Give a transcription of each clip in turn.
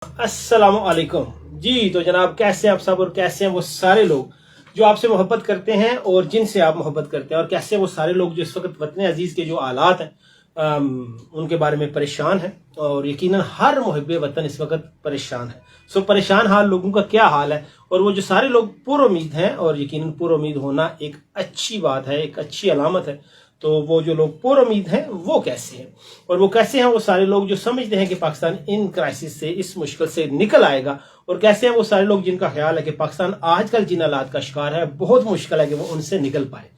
अस्सलाम वालेकुम जी। तो जनाब कैसे हैं आप सब, और कैसे हैं वो सारे लोग जो आपसे मोहब्बत करते हैं और जिनसे आप मोहब्बत करते हैं, और कैसे वो सारे लोग जो इस वक्त वतन अजीज़ के जो हालात हैं उनके बारे में परेशान हैं। और यकीनन हर मुहिब वतन इस वक्त परेशान है। सो परेशान हाल लोगों का क्या हाल है, और वो जो सारे लोग पुरुम्मीद हैं, और यकीनन पुरुम्मीद होना एक अच्छी बात है, एक अच्छी अलामत है। तो वो जो लोग पुरुम्मीद हैं वो कैसे हैं, और वो कैसे हैं वो सारे लोग जो समझते हैं कि पाकिस्तान इन क्राइसिस से, इस मुश्किल से निकल आएगा, और कैसे हैं वो सारे लोग जिनका ख्याल है कि पाकिस्तान आजकल जिन हालात का शिकार है बहुत मुश्किल है कि वो उनसे निकल पाए।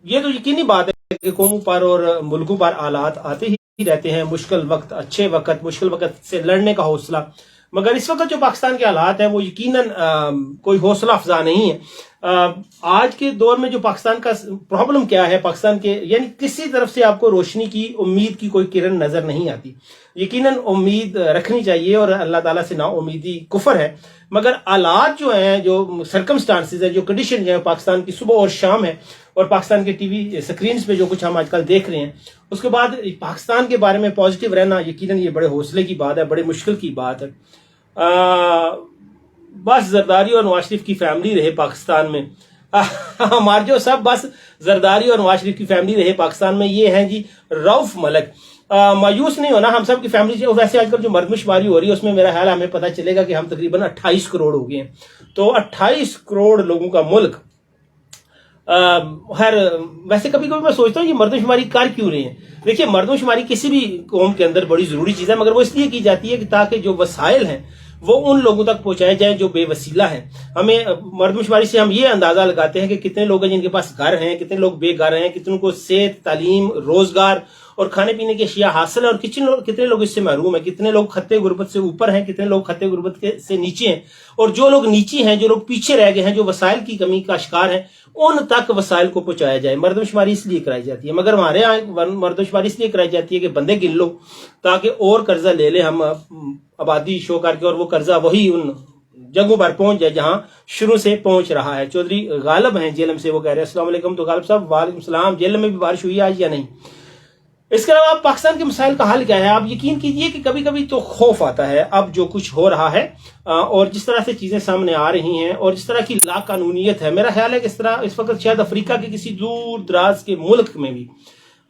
ये तो यकीनी बात है कि कौमों पर और मुल्कों पर हालात आते ही रहते हैं, मुश्किल वक्त, अच्छे वक्त, मुश्किल वक्त से लड़ने का हौसला। मगर इस वक्त जो पाकिस्तान के हालात हैं वो यकीनन कोई हौसला अफजा नहीं है। आज के दौर में जो पाकिस्तान का प्रॉब्लम क्या है, पाकिस्तान के यानी किसी तरफ से आपको रोशनी की, उम्मीद की कोई किरण नजर नहीं आती। यकीनन उम्मीद रखनी चाहिए, और अल्लाह ताला से ना उम्मीदी कुफर है। मगर हालात जो हैं, जो सरकमस्टांसेस है, जो कंडीशन है पाकिस्तान की सुबह और शाम है, और पाकिस्तान के टीवी स्क्रीन पे जो कुछ हम आजकल देख रहे हैं, उसके बाद पाकिस्तान के बारे में पॉजिटिव रहना यकीनन ये बड़े हौसले की बात है, बड़े मुश्किल की बात है। बस जरदारी और नवाज शरीफ की फैमिली रहे पाकिस्तान में। हमारे जो सब बस जरदारी और नवाज शरीफ की फैमिली रहे पाकिस्तान में, ये हैं जी रऊफ मलक। मायूस नहीं होना, हम सब की फैमिली। वैसे आजकल जो मरदमशुमारी हो रही है उसमें मेरा ख्याल हमें पता चलेगा कि हम तकरीबन 28 करोड़ हो गए हैं। तो 28 करोड़ लोगों का मुल्क। हर वैसे कभी कभी मैं सोचता हूँ ये मरदमशुमारी कर क्यों रहे हैं। देखिए, मरदमशुमारी किसी भी कौम के अंदर बड़ी जरूरी चीज है, मगर वो इसलिए की जाती है कि ताकि जो वसाइल हैं वो उन लोगों तक पहुंचाए जाए जो बेवसीला हैं। हमें मरदमशुमारी से हम ये अंदाजा लगाते हैं कि कितने लोग हैं जिनके पास घर हैं, कितने लोग बेघर हैं, कितनों को सेहत, तालीम, रोजगार और खाने पीने की अशिया हासिल है, और कितने लोग इससे महरूम हैं, कितने लोग खत्ते गुर्बत से ऊपर हैं, कितने लोग खत्ते गुर्बत से नीचे हैं। और जो लोग नीचे हैं, जो लोग पीछे रह गए हैं, जो वसाइल की कमी का शिकार हैं, उन तक वसाइल को पहुंचाया जाए। मरदमशुमारी इसलिए कराई जाती है, मगर हमारे यहाँ मरदमशुमारी इसलिए कराई जाती है कि बंदे गिन लो ताकि और कर्जा ले ले हम आबादी शो करके, और वो कर्जा वही उन जगहों पर पहुंच जाए जहां शुरू से पहुंच रहा है। चौधरी गालिब हैं जेलम से, वो कह रहे हैं अस्सलाम वालेकुम। तो गालिब साहब वालेकुम सलाम। जेलम में भी बारिश हुई आज या नहीं? इसके अलावा पाकिस्तान के मसाइल का हल क्या है? आप यकीन कीजिए कि कभी कभी तो खौफ आता है अब जो कुछ हो रहा है, और जिस तरह से चीजें सामने आ रही हैं, और जिस तरह की लाकानूनियत है। मेरा ख्याल है कि इस तरह इस वक्त शायद अफ्रीका के किसी दूर दराज के मुल्क में भी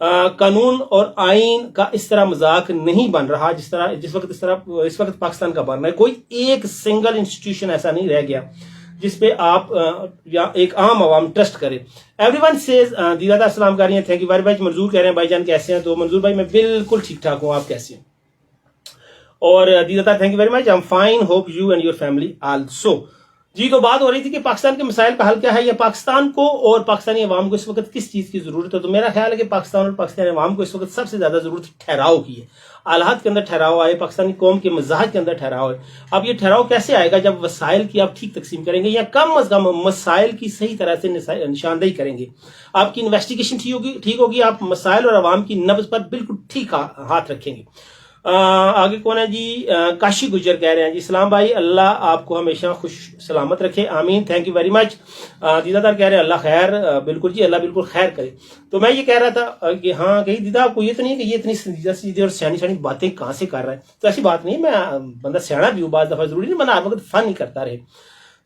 कानून और आइन का इस तरह मजाक नहीं बन रहा जिस वक्त इस वक्त पाकिस्तान का बन रहा है। कोई एक सिंगल इंस्टीट्यूशन ऐसा नहीं रह गया जिसपे आप या एक आम आवाम ट्रस्ट करे। एवरीवन सेज दीदा अस्सलाम कर रही हैं, थैंक यू वेरी मच। मंजूर कह रहे हैं भाईजान कैसे हैं? तो मंजूर भाई मैं बिल्कुल ठीक ठाक हूँ, आप कैसे हैं? और दीदा thank you very much, I am fine, hope you and your family also. जी, तो बात हो रही थी कि पाकिस्तान के मसाइल का हल क्या है, या पाकिस्तान को और पाकिस्तानी अवाम को इस वक्त किस चीज की जरूरत है। तो मेरा ख्याल है कि पाकिस्तान और पाकिस्तानी अवाम को इस वक्त सबसे ज्यादा जरूरत ठहराव की है। हालात के अंदर ठहराव आए, पाकिस्तानी कौम के मिजाज के अंदर ठहराव है। अब ये ठहराव कैसे आएगा? जब वसाइल की आप ठीक तकसीम करेंगे, या कम अज कम मसाइल की सही तरह से निशानदेही करेंगे, आपकी इन्वेस्टिगेशन ठीक होगी, आप मसाइल और अवाम की नब्ज पर बिल्कुल ठीक हाथ रखेंगे। आगे कौन है जी? काशी गुजर कह रहे हैं जी, सलाम भाई, अल्लाह आपको हमेशा खुश सलामत रखे, आमीन, थैंक यू वेरी मच। दीदादार कह रहे हैं अल्लाह खैर, बिल्कुल जी, अल्लाह बिल्कुल खैर करे। तो मैं ये कह रहा था कि हाँ, कहीं दीदा आपको ये तो नहीं है कि ये इतनी सीधी और सियानी बातें कहाँ से कर रहा है? तो ऐसी बात नहीं, मैं बंदा सियाना भी हूँ, बात दफा जरूरी नहीं बना हर वक्त फन ही करता रहे।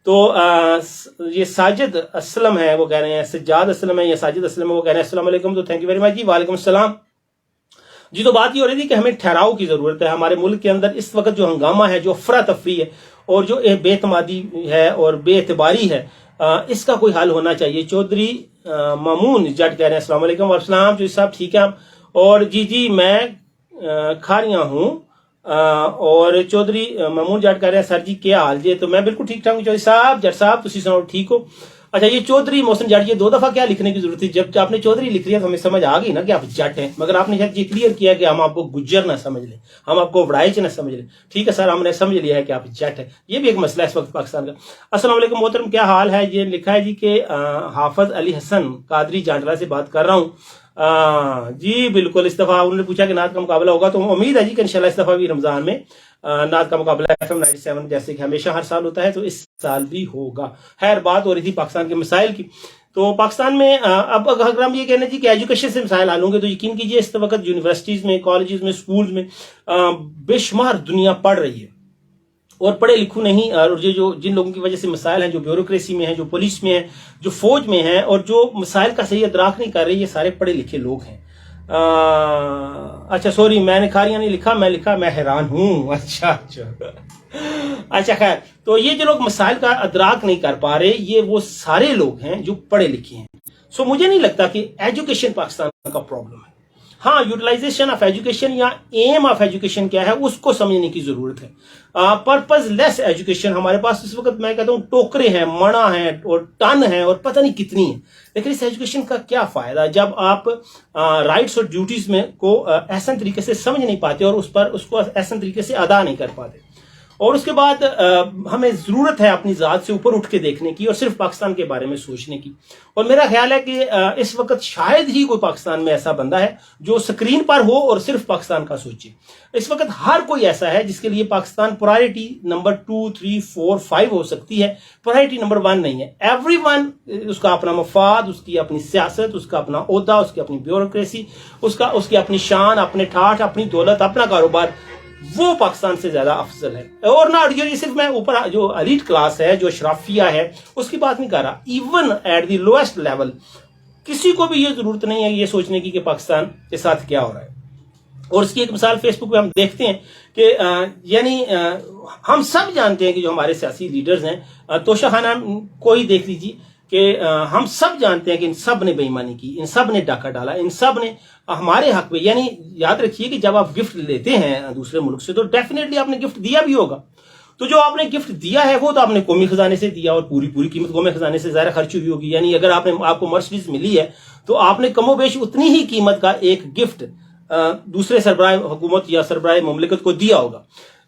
तो ये साजिद असलम है, वो कह रहे हैं, सज्जाद असलम है या साजिद असलम है, वो कह रहे हैं अस्सलाम वालेकुम। तो थैंक यू वेरी मच जी, वालेकुम सलाम जी। तो बात ये हो रही थी कि हमें ठहराव की जरूरत है। हमारे मुल्क के अंदर इस वक्त जो हंगामा है, जो अफरा तफरी है, और जो बेतमादी है और बेतबारी है, इसका कोई हल होना चाहिए। चौधरी मामून जट कह रहे हैं अस्सलाम वालेकुम। वालेकुम जो साहब ठीक है। और जी मैं खा रही हूँ। और चौधरी मामून जट कह रहे हैं सर जी क्या हाल जी? तो मैं बिल्कुल ठीक ठाक हूँ चौधरी साहब, जट साहब तुम सुनाओ ठीक हो? अच्छा, ये चौधरी मोहसिन जट, ये दो दफा क्या लिखने की जरूरत थी? जब आपने चौधरी लिख लिया तो हमें समझ आ गई ना कि आप जट हैं, मगर आपने शायद ये क्लियर किया कि हम आपको गुज्जर ना समझ लें, हम आपको वड़ाइच ना समझ लें। ठीक है सर, हमने समझ लिया है कि आप जट हैं। ये भी एक मसला है इस वक्त पाकिस्तान का। अस्सलाम वालेकुम मोहतरम, क्या हाल है? ये लिखा है जी कि हाफिज अली हसन कादरी जांडला से बात कर रहा हूँ। जी बिल्कुल, इस दफा उन्होंने पूछा कि नात का मुकाबला होगा, तो उम्मीद है जी कि इंशाल्लाह इस दफा भी रमजान में नात का मुकाबला FM 97 जैसे कि हमेशा हर साल होता है, तो इस साल भी होगा। खैर, बात हो रही थी पाकिस्तान के मसाइल की। तो पाकिस्तान में अब अगर हम ये कहना जी कि एजुकेशन से मसाइल हल होंगे, तो यकीन कीजिए इस वक्त यूनिवर्सिटीज में, कॉलेजेस में, स्कूल में बेशुमार दुनिया पढ़ रही है। اور پڑھے لکھوں نہیں، اور جو جن لوگوں کی وجہ سے مسائل ہیں، جو بیوروکریسی میں ہیں، جو پولیس میں ہیں، جو فوج میں ہیں، اور جو مسائل کا صحیح ادراک نہیں کر رہے، یہ سارے پڑھے لکھے لوگ ہیں۔ اچھا سوری، میں نے کھاریاں نہیں لکھا، میں حیران ہوں۔ اچھا خیر، تو یہ جو لوگ مسائل کا ادراک نہیں کر پا رہے، یہ وہ سارے لوگ ہیں جو پڑھے لکھے ہیں۔ سو مجھے نہیں لگتا کہ ایجوکیشن پاکستان کا پرابلم ہے۔ ہاں، یوٹیلائزیشن آف ایجوکیشن یا ایم آف ایجوکیشن کیا ہے اس کو سمجھنے کی ضرورت ہے۔ پرپز لیس ایجوکیشن ہمارے پاس اس وقت میں کہتا ہوں ٹوکرے ہیں، منا ہیں اور ٹن ہیں اور پتہ نہیں کتنی ہیں، لیکن اس ایجوکیشن کا کیا فائدہ جب آپ رائٹس اور ڈیوٹیز میں کو احسن طریقے سے سمجھ نہیں پاتے اور اس کو احسن طریقے سے ادا نہیں کر پاتے۔ اور اس کے بعد ہمیں ضرورت ہے اپنی ذات سے اوپر اٹھ کے دیکھنے کی اور صرف پاکستان کے بارے میں سوچنے کی۔ اور میرا خیال ہے کہ اس وقت شاید ہی کوئی پاکستان میں ایسا بندہ ہے جو سکرین پر ہو اور صرف پاکستان کا سوچے۔ اس وقت ہر کوئی ایسا ہے جس کے لیے پاکستان پرائرٹی نمبر 2، 3، 4، 5 ہو سکتی ہے، پرائرٹی نمبر 1 نہیں ہے۔ ایوری ون، اس کا اپنا مفاد، اس کی اپنی سیاست، اس کا اپنا عہدہ، اس کی اپنی بیوروکریسی، اس کی اپنی شان، اپنے ٹھاٹھ، اپنی دولت، اپنا کاروبار، وہ پاکستان سے زیادہ افضل ہے۔ اور نہ یہ صرف میں اوپر جو ایلیٹ کلاس ہے، جو اشرافیہ ہے، اس کی بات نہیں کر رہا، even at the lowest level کسی کو بھی یہ ضرورت نہیں ہے یہ سوچنے کی کہ پاکستان کے ساتھ کیا ہو رہا ہے۔ اور اس کی ایک مثال فیس بک پہ ہم دیکھتے ہیں کہ یعنی ہم سب جانتے ہیں کہ جو ہمارے سیاسی لیڈرز ہیں، توشہ خانہ کو ہی دیکھ لیجیے کہ ہم سب جانتے ہیں کہ ان سب نے بے ایمانی کی، ان سب نے ڈاکہ ڈالا، ان سب نے ہمارے حق میں، یعنی یاد رکھیے کہ جب آپ گفٹ لیتے ہیں دوسرے ملک سے تو ڈیفینیٹلی آپ نے گفٹ دیا بھی ہوگا، تو جو آپ نے گفٹ دیا ہے وہ تو آپ نے قومی خزانے سے دیا اور پوری قیمت قومی خزانے سے ظاہر خرچ ہوئی ہوگی۔ یعنی اگر آپ کو مرسڈیز ملی ہے تو آپ نے کم و بیش اتنی ہی قیمت کا ایک گفٹ دوسرے سربراہ حکومت یا سربراہ مملکت کو دیا ہوگا،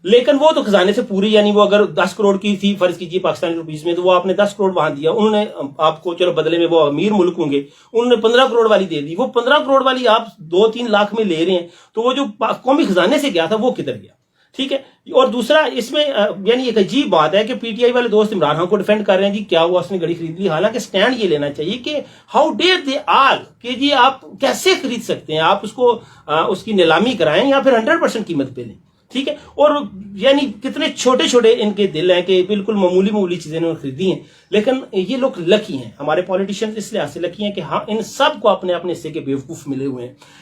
لیکن وہ تو خزانے سے پوری، یعنی وہ اگر 10 کروڑ کی تھی فرض کیجئے پاکستانی روپیز میں، تو وہ آپ نے 10 کروڑ وہاں دیا، انہوں نے آپ کو، چلو بدلے میں وہ امیر ملک ہوں گے، انہوں نے 15 کروڑ والی دے دی، وہ 15 کروڑ والی آپ 2-3 لاکھ میں لے رہے ہیں، تو وہ جو قومی خزانے سے گیا تھا وہ کدھر گیا؟ ٹھیک ہے۔ اور دوسرا اس میں یعنی ایک عجیب بات ہے کہ پی ٹی آئی والے دوست عمران خان کو ڈیفینڈ کر رہے ہیں، جی کیا ہوا اس نے گھڑی خرید لی، حالانکہ سٹینڈ یہ لینا چاہیے کہ ہاؤ ڈیئر دے آل، کہ جی آپ کیسے خرید سکتے ہیں، آپ اس کو اس کی نیلامی کرائیں یا پھر 100% قیمت پہ لیں، ٹھیک ہے۔ اور یعنی کتنے چھوٹے چھوٹے ان کے دل ہیں کہ بالکل معمولی چیزیں انہوں نے خریدی ہیں، لیکن یہ لوگ لکی ہیں، ہمارے پولیٹیشینز اس لحاظ سے لکی ہیں کہ ہاں ان سب کو اپنے اپنے حصے کے بیوقوف ملے ہوئے ہیں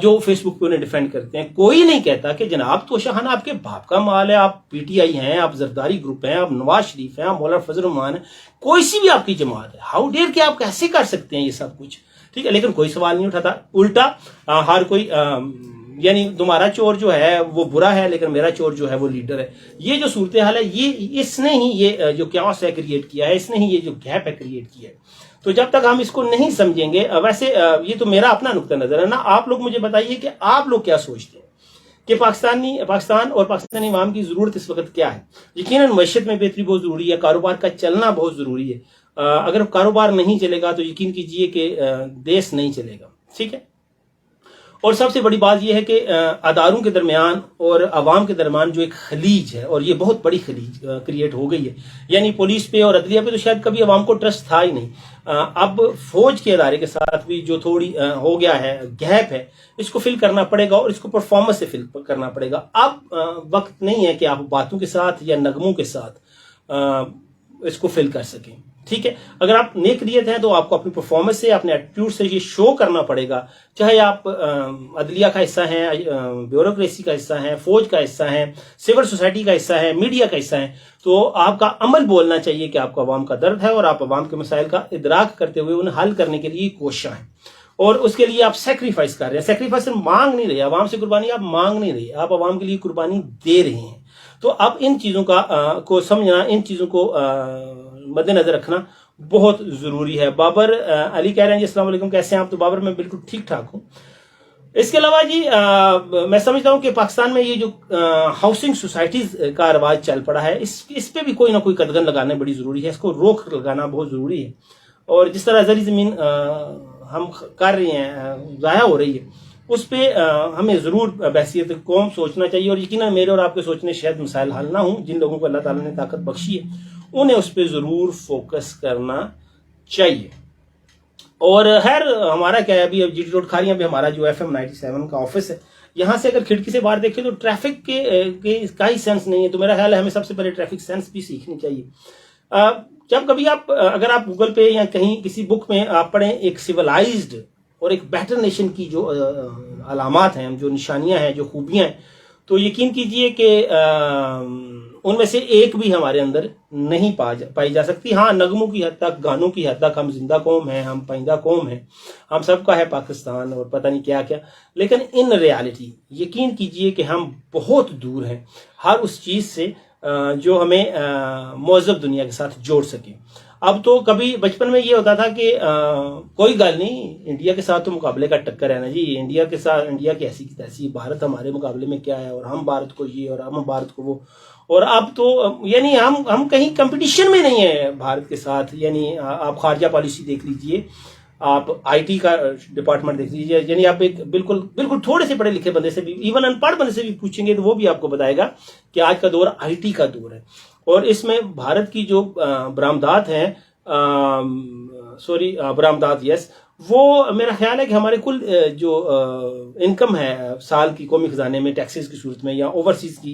جو فیس بک پہ انہیں ڈیفینڈ کرتے ہیں۔ کوئی نہیں کہتا کہ جناب توشہ خانہ آپ کے باپ کا مال ہے، آپ پی ٹی آئی ہیں، آپ زرداری گروپ ہیں، آپ نواز شریف ہیں، آپ مولانا فضل الرحمان ہیں، کوئی سی بھی آپ کی جماعت ہے، ہاؤ ڈیئر کہ آپ کیسے کر سکتے ہیں یہ سب کچھ، ٹھیک ہے۔ لیکن کوئی سوال نہیں اٹھاتا، الٹا ہر کوئی یعنی تمہارا چور جو ہے وہ برا ہے لیکن میرا چور جو ہے وہ لیڈر ہے۔ یہ جو صورتحال ہے یہ اس نے ہی یہ جو کیوس ہے کریٹ کیا ہے، اس نے ہی یہ جو گیپ ہے کریٹ کیا ہے۔ تو جب تک ہم اس کو نہیں سمجھیں گے، ویسے یہ تو میرا اپنا نقطہ نظر ہے نا، آپ لوگ مجھے بتائیے کہ آپ لوگ کیا سوچتے ہیں کہ پاکستان اور پاکستانی عوام کی ضرورت اس وقت کیا ہے؟ یقیناً معیشت میں بہتری بہت ضروری ہے، کاروبار کا چلنا بہت ضروری ہے۔ اگر کاروبار نہیں چلے گا تو یقین کیجئے کہ دیش نہیں چلے گا، ٹھیک ہے۔ اور سب سے بڑی بات یہ ہے کہ اداروں کے درمیان اور عوام کے درمیان جو ایک خلیج ہے، اور یہ بہت بڑی خلیج کریٹ ہو گئی ہے، یعنی پولیس پہ اور عدلیہ پہ تو شاید کبھی عوام کو ٹرسٹ تھا ہی نہیں، اب فوج کے ادارے کے ساتھ بھی جو تھوڑی ہو گیا ہے، گیپ ہے، اس کو فل کرنا پڑے گا اور اس کو پرفارمنس سے فل کرنا پڑے گا۔ اب وقت نہیں ہے کہ آپ باتوں کے ساتھ یا نغموں کے ساتھ اس کو فل کر سکیں، ٹھیک ہے۔ اگر آپ نیک نیت ہیں تو آپ کو اپنی پرفارمنس سے، اپنے ایٹیٹیوڈ سے یہ شو کرنا پڑے گا، چاہے آپ عدلیہ کا حصہ ہیں، بیوروکریسی کا حصہ ہیں، فوج کا حصہ ہیں، سول سوسائٹی کا حصہ ہے، میڈیا کا حصہ ہیں، تو آپ کا عمل بولنا چاہیے کہ آپ کو عوام کا درد ہے اور آپ عوام کے مسائل کا ادراک کرتے ہوئے انہیں حل کرنے کے لیے کوشاں ہیں، اور اس کے لیے آپ سیکریفائس کر رہے ہیں۔ سیکریفائس مانگ نہیں رہے، عوام سے قربانی آپ مانگ نہیں رہے، آپ عوام کے لیے قربانی دے رہے ہیں۔ تو اب ان چیزوں کو سمجھنا، ان چیزوں کو مد نظر رکھنا بہت ضروری ہے۔ بابر علی کہہ رہے ہیں جی السلام علیکم، کیسے ہیں آپ؟ تو بابر میں بالکل ٹھیک ٹھاک ہوں۔ اس کے علاوہ جی میں سمجھتا ہوں کہ پاکستان میں یہ جو ہاؤسنگ سوسائٹیز کا رواج چل پڑا ہے، اس پہ بھی کوئی نہ کوئی قدغن لگانا بڑی ضروری ہے، اس کو روک لگانا بہت ضروری ہے۔ اور جس طرح زرعی زمین ہم کر رہے ہیں، ضائع ہو رہی ہے، اس پہ ہمیں ضرور بحثیت قوم سوچنا چاہیے، اور یقیناً میرے اور آپ کے سوچنے شاید مسائل حل نہ ہوں، جن لوگوں کو اللہ تعالیٰ نے طاقت بخشی ہے انہیں اس پہ ضرور فوکس کرنا چاہیے۔ اور خیر ہمارا کیا ہے، ابھی جی ٹی روڈ کھاریاں پہ ہمارا جو FM 97 کا آفس ہے، यहाँ से अगर खिड़की से बाहर देखें तो ट्रैफिक के का ही सेंस नहीं है। तो मेरा ख्याल है हमें सबसे पहले ट्रैफिक सेंस भी सीखनी चाहिए। जब कभी अगर आप गूगल पे या कहीं किसी बुक में आप पढ़ें एक सिविलाइज्ड और एक बेटर नेशन की जो अलामात हैं, जो निशानियां हैं, जो खूबियां हैं, तो यकीन कीजिए कि उनमें से एक भी हमारे अंदर नहीं पाई जा सकती। हाँ, नगमों की हद तक, गानों की हद तक हम जिंदा कौम हैं, हम पाइंदा कौम हैं, हम सबका है पाकिस्तान और पता नहीं क्या क्या, लेकिन इन रियलिटी यकीन कीजिए कि हम बहुत दूर हैं हर उस चीज़ से जो हमें मुअज़्ज़ब दुनिया के साथ जोड़ सके। अब तो कभी बचपन में ये होता था कि कोई गल नहीं, इंडिया के साथ तो मुकाबले का टक्कर है ना जी, इंडिया के साथ, इंडिया की ऐसी की तैसी, भारत हमारे मुकाबले में क्या है, और हम भारत को ये और हम भारत को वो। और अब तो यानी हम कहीं कंपटीशन में नहीं है भारत के साथ। यानी आप खारजा पॉलिसी देख लीजिए, आप आईटी का डिपार्टमेंट देख लीजिए, यानी आप एक बिल्कुल थोड़े से पढ़े लिखे बंदे से भी, इवन अनपढ़ बंदे से भी पूछेंगे तो वो भी आपको बताएगा कि आज का दौर आईटी का दौर है। और इसमें भारत की जो बरामदात हैं, बरामदात यस, वो मेरा ख्याल है कि हमारे कुल जो इनकम है साल की कौमी खजाने में टैक्सेस की सूरत में या ओवरसीज की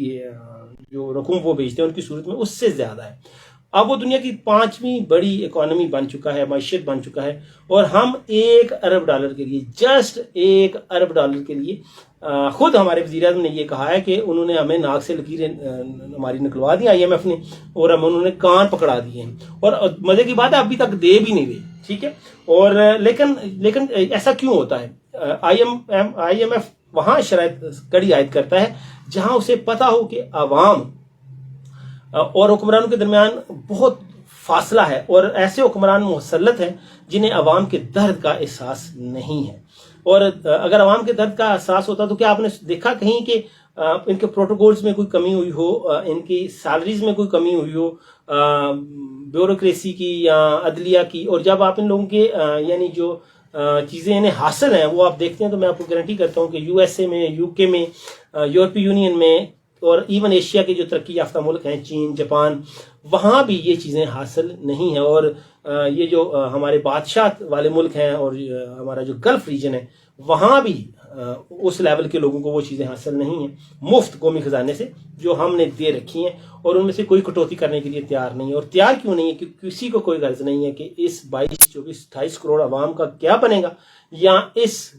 जो रकूम वो भेजते हैं उनकी सूरत में उससे ज्यादा है। अब वो दुनिया की 5वीं बड़ी इकोनॉमी बन चुका है, मैशियत बन चुका है, और हम $1 अरब के लिए, जस्ट $1 अरब के लिए, खुद हमारे वज़ीर-ए-आज़म ने ये कहा है कि उन्होंने हमें नाक से लकीरें हमारी निकलवा दी IMF ने, और हम उन्होंने कान पकड़ा दिए हैं, और मजे की बात है अभी तक दे भी नहीं रहे, ठीक है। और लेकिन ऐसा क्यों होता है? IMF वहां शराइत कड़ी आयद करता है जहां उसे पता हो कि अवाम और हुक्मरानों के दरमियान बहुत फासला है, और ऐसे हुक्मरान मुसल्लत हैं जिन्हें अवाम के दर्द का एहसास नहीं है। और अगर अवाम के दर्द का एहसास होता तो क्या आपने देखा कहीं कि इनके प्रोटोकॉल्स में कोई कमी हुई हो, इनकी सैलरीज में कोई कमी हुई हो, ब्यूरोक्रेसी की या अदलिया की? और जब आप इन लोगों के यानी जो चीज़ें इन्हें हासिल हैं वो आप देखते हैं, तो मैं आपको गारंटी करता हूँ कि USA में, UK में, यूरोपीय यूनियन में, और इवन एशिया के जो तरक्की याफ्ता मुल्क हैं, चीन, जापान, वहाँ भी ये चीज़ें हासिल नहीं हैं। और ये जो हमारे बादशाह वाले मुल्क हैं और हमारा जो गल्फ रीजन है, वहाँ भी उस लेवल के लोगों को वो चीज़ें हासिल नहीं हैं मुफ्त कौमी खजाने से जो हमने दे रखी हैं, और उनमें से कोई कटौती करने के लिए तैयार नहीं है। और तैयार क्यों नहीं है? क्योंकि किसी को कोई गर्ज नहीं है कि इस 22, 24, 28 करोड़ आवाम का क्या बनेगा या इस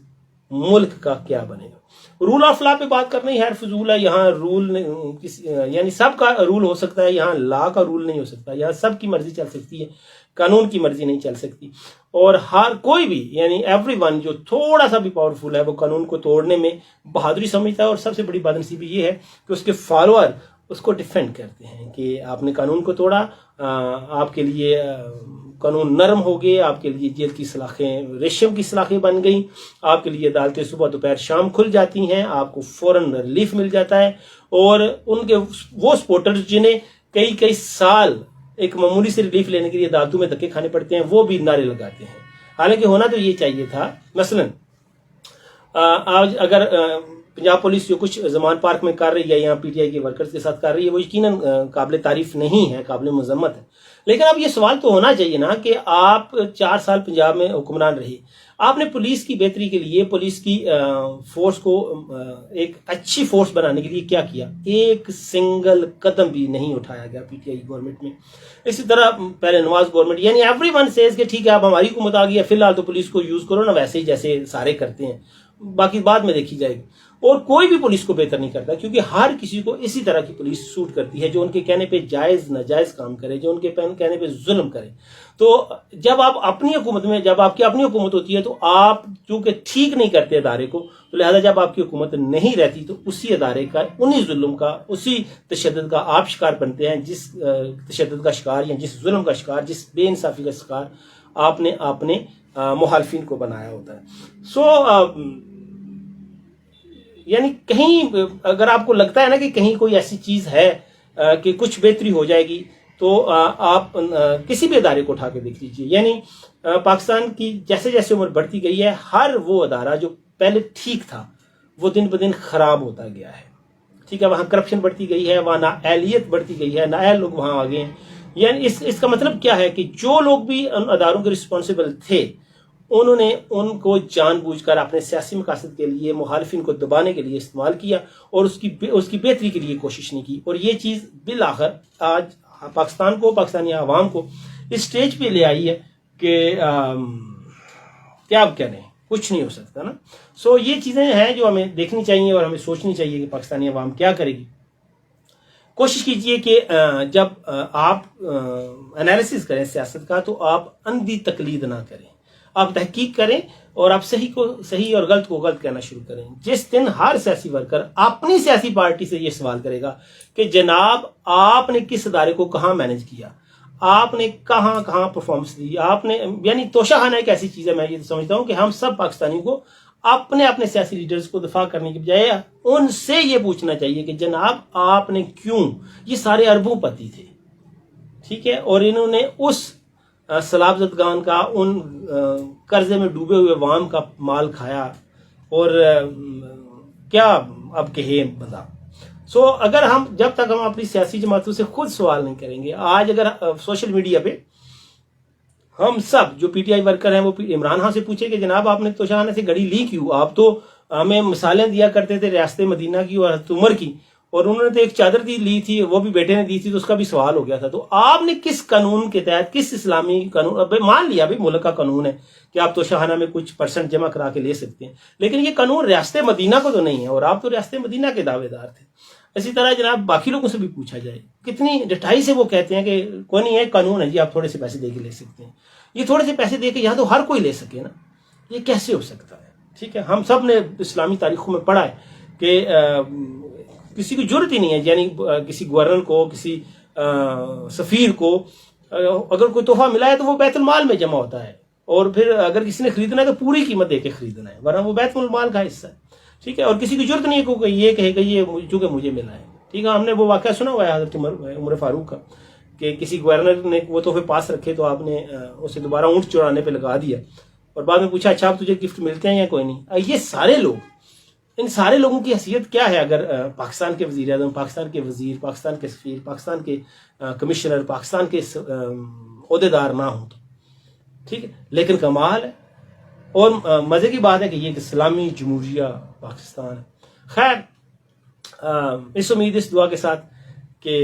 मुल्क का क्या बनेगा। रूल ऑफ लॉ पे बात करना ही खैर फजूल है। यहाँ रूल यानी सबका रूल हो सकता है, यहाँ लॉ का रूल नहीं हो सकता। यहाँ सबकी मर्जी चल सकती है, कानून की मर्जी नहीं चल सकती। और हर कोई भी यानी एवरीवन जो थोड़ा सा भी पावरफुल है वो कानून को तोड़ने में बहादुरी समझता है। और सबसे बड़ी बदनसीबी ये है कि उसके फॉलोअर उसको डिफेंड करते हैं कि आपने कानून को तोड़ा, आपके लिए कानून नरम हो गए, आपके लिए जेल की सलाखें रेशम की सलाखें बन गई, आपके लिए अदालतें सुबह दोपहर शाम खुल जाती हैं, आपको फौरन रिलीफ मिल जाता है। और उनके वो सपोर्टर्स जिन्हें कई कई साल एक मामूली से रिलीफ लेने के लिए अदालतों में धक्के खाने पड़ते हैं, वो भी नारे लगाते हैं। हालांकि होना तो ये चाहिए था। मसलन आज अगर पंजाब पुलिस जो कुछ जमान पार्क में कर रही है या PTI के वर्कर्स के साथ कर रही है, वो यकीनन काबिल तारीफ नहीं है, काबिल मजम्मत है। लेकिन अब ये सवाल तो होना चाहिए ना कि आप 4 साल पंजाब में हुक्मरान रहे, आपने पुलिस की बेहतरी के लिए, पुलिस की फोर्स को एक अच्छी फोर्स बनाने के लिए क्या किया? एक सिंगल कदम भी नहीं उठाया गया PTI गवर्नमेंट में। इसी तरह पहले नवाज गवर्नमेंट, यानी एवरीवन सेज कि ठीक है अब हमारी हुकूमत आ गई है, फिलहाल तो पुलिस को यूज करो ना वैसे ही जैसे सारे करते हैं, बाकी बाद में देखी जाएगी। और कोई भी पुलिस को बेहतर नहीं करता, क्योंकि हर किसी को इसी तरह की पुलिस सूट करती है जो उनके कहने पे जायज नाजायज काम करे, जो उनके कहने पे जुल्म करे। तो जब आप अपनी हुकूमत में, जब आपकी अपनी हुकूमत होती है तो आप चूंकि ठीक नहीं करते अदारे को, तो लिहाजा जब आपकी हुकूमत नहीं रहती तो उसी अदारे का, उन्हीं जुल्म का, उसी तशद्दुद का आप शिकार बनते हैं, जिस तशद्दुद का शिकार या जिस जुल्म का शिकार, जिस बेइंसाफी का शिकार आपने अपने मुखालफिन को बनाया होता है। यानी कहीं अगर आपको लगता है ना कि कहीं कोई ऐसी चीज है कि कुछ बेहतरी हो जाएगी, तो आप किसी भी अदारे को उठा के देख लीजिए। यानी पाकिस्तान की जैसे जैसे उम्र बढ़ती गई है, हर वो अदारा जो पहले ठीक था वो दिन ब दिन खराब होता गया है। ठीक है, वहाँ करप्शन बढ़ती गई है, वहाँ नाअहलियत बढ़ती गई है, नाअहल लोग वहाँ आ गए हैं। यानी इसका मतलब क्या है कि जो लोग भी उन अदारों के रिस्पॉन्सिबल थे انہوں نے ان کو جان بوجھ کر اپنے سیاسی مقاصد کے لیے مخالفین کو دبانے کے لیے استعمال کیا اور اس کی بہتری کے لیے کوشش نہیں کی. اور یہ چیز بالآخر آج پاکستان کو، پاکستانی عوام کو اس سٹیج پہ لے آئی ہے کہ کیا آپ کہہ رہے ہیں، کچھ نہیں ہو سکتا نا. سو یہ چیزیں ہیں جو ہمیں دیکھنی چاہیے اور ہمیں سوچنی چاہیے کہ پاکستانی عوام کیا کرے گی. کوشش کیجئے کہ جب آپ انالیسس کریں سیاست کا تو آپ اندھی تقلید نہ کریں، آپ تحقیق کریں اور آپ صحیح کو صحیح اور غلط کو غلط کہنا شروع کریں. جس دن ہر سیاسی ورکر اپنی سیاسی پارٹی سے یہ سوال کرے گا کہ جناب آپ نے کس ادارے کو کہاں مینج کیا، آپ نے کہاں کہاں پرفارمنس دی، آپ نے، یعنی توشہ خانہ ایک ایسی چیز ہے، میں یہ سمجھتا ہوں کہ ہم سب پاکستانیوں کو اپنے سیاسی لیڈرز کو دفاع کرنے کے بجائے ان سے یہ پوچھنا چاہیے کہ جناب آپ نے کیوں، یہ سارے اربوں پتی تھے، ٹھیک ہے، اور انہوں نے اس سیلاب زدگان کا، ان قرضے میں ڈوبے ہوئے عوام کا مال کھایا، اور کیا اب کہے بندہ. سو اگر جب تک ہم اپنی سیاسی جماعتوں سے خود سوال نہیں کریں گے، آج اگر سوشل میڈیا پہ ہم سب جو پی ٹی آئی ورکر ہیں وہ عمران خان سے پوچھے کہ جناب آپ نے توشہ خانہ سے گھڑی لی کیوں، آپ تو ہمیں مثالیں دیا کرتے تھے ریاست مدینہ کی اور حضرت عمر کی، اور انہوں نے تو ایک چادر لی تھی، وہ بھی بیٹے نے دی تھی، تو اس کا بھی سوال ہو گیا تھا. تو آپ نے کس قانون کے تحت، کس اسلامی قانون، مان لیا بھائی ملک کا قانون ہے کہ آپ توشہ خانہ میں کچھ % جمع کرا کے لے سکتے ہیں، لیکن یہ قانون ریاست مدینہ کو تو نہیں ہے، اور آپ تو ریاست مدینہ کے دعوے دار تھے. اسی طرح جناب باقی لوگوں سے بھی پوچھا جائے، کتنی ڈٹائی سے وہ کہتے ہیں کہ کوئی نہیں ہے، قانون ہے جی، آپ تھوڑے سے پیسے دے کے لے سکتے ہیں. یہ تھوڑے سے پیسے دے کے یہاں تو ہر کوئی لے سکے نا، یہ کیسے ہو سکتا ہے؟ ٹھیک ہے، ہم سب نے اسلامی تاریخوں میں پڑھا ہے کہ کسی کی جرت ہی نہیں ہے، یعنی کسی گورنر کو، کسی سفیر کو اگر کوئی تحفہ ملا ہے تو وہ بیت المال میں جمع ہوتا ہے، اور پھر اگر کسی نے خریدنا ہے تو پوری قیمت دے کے خریدنا ہے، ورنہ وہ بیت المال کا حصہ ہے. ٹھیک ہے، اور کسی کی جرت نہیں ہے کہ یہ کہے کہ یہ چونکہ مجھے ملا ہے. ٹھیک ہے، ہم نے وہ واقعہ سنا ہوا ہے حضرت عمر فاروق کا کہ کسی گورنر نے وہ تحفے پاس رکھے تو آپ نے اسے دوبارہ اونٹ چرانے پہ لگا دیا، اور بعد میں پوچھا اچھا اب تجھے گفٹ ملتے ہیں یا کوئی نہیں. یہ سارے لوگ، ان سارے لوگوں کی حیثیت کیا ہے اگر پاکستان کے وزیر اعظم، پاکستان کے وزیر، پاکستان کے سفیر، پاکستان کے کمشنر، پاکستان کے عہدیدار نہ ہوں تو. ٹھیک ہے، لیکن کمال ہے اور مزے کی بات ہے کہ یہ اسلامی جمہوریہ پاکستان ہے. خیر، اس امید، اس دعا کے ساتھ کہ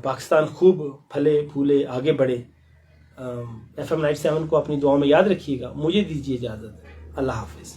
پاکستان خوب پھلے پھولے آگے بڑھے. FM 97 کو اپنی دعاؤں میں یاد رکھیے گا. مجھے دیجیے اجازت. اللہ حافظ.